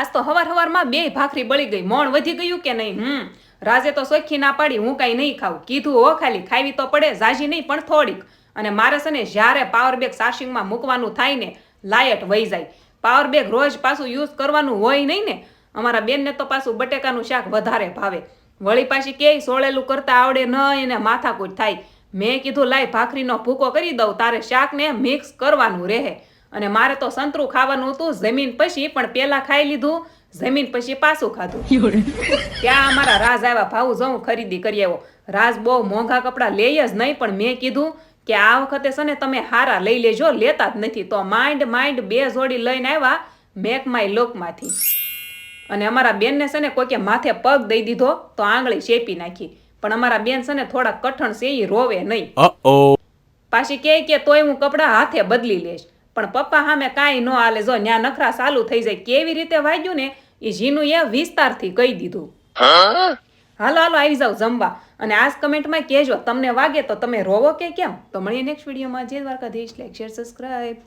આજ તો હવારમાં 2 ભાખરી બળી ગઈ, મોણ વધી ગયું કે નહીં? રાજે તો સોખી ના પાડી, હું કાંઈ નહીં ખાવું. કીધું હો ખાલી, ખાવી તો પડે, ઝાઝી નહીં પણ થોડીક. અને મારે છે ને જ્યારે પાવર બેગ ચાર્જિંગમાં મૂકવાનું થાય ને, લાયટ વહી જાય. પાવર બેગ રોજ પાછું યુઝ કરવાનું હોય નહીં ને. અમારા બેનને તો પાછું બટેકાનું શાક વધારે ભાવે. વળી પાછી કે સોળેલું કરતા આવડે નહીં એને માથાકૂટ થાય. મેં કીધું લાય ભાખરીનો ભૂકો કરી દઉં, તારે શાકને મિક્સ કરવાનું રહે. અને મારે તો સંતરું ખાવાનું હતું જમીન પછી, પણ પેલા ખાઈ લીધું, જમીન પછી પાછું ખાધું. ત્યાં અમારા રાજ આવ્યા, ભાવું જવું ખરીદી કરી આવ્યો. રાજ બહુ મોંઘા કપડાં લે જ નહીં, પણ મેં કીધું કે આ વખતે છે ને તમે હારા લઈ લેજો, લેતા જ નથી. તો માંડ 2 જોડી લઈને આવ્યા મેક માય લોકમાંથી. અને અમારા બેનને છે ને કોઈકે માથે પગ દઈ દીધો તો આંગળી શેપી નાખી. પણ અમારા બેન છે ને થોડા કઠણ છે, એ રોવે નહીં. પાછી કે તોય હું કપડાં હાથે બદલી લઈશ. પણ પપ્પા સામે કાંઈ ન હાલે. જો ન્યા નખરા ચાલુ થઈ જાય. કેવી રીતે વાગ્યું ને એ જીનું એ વિસ્તારથી કહી દીધું. હાલો આવી જાવ જમવા. અને આજ કમેન્ટમાં કહેજો તમને વાગે તો તમે રોવો કે કેમ. તો મળીએ નેક્સ્ટ વિડીયોમાં. જય દ્વારકાધીશ. Like share subscribe.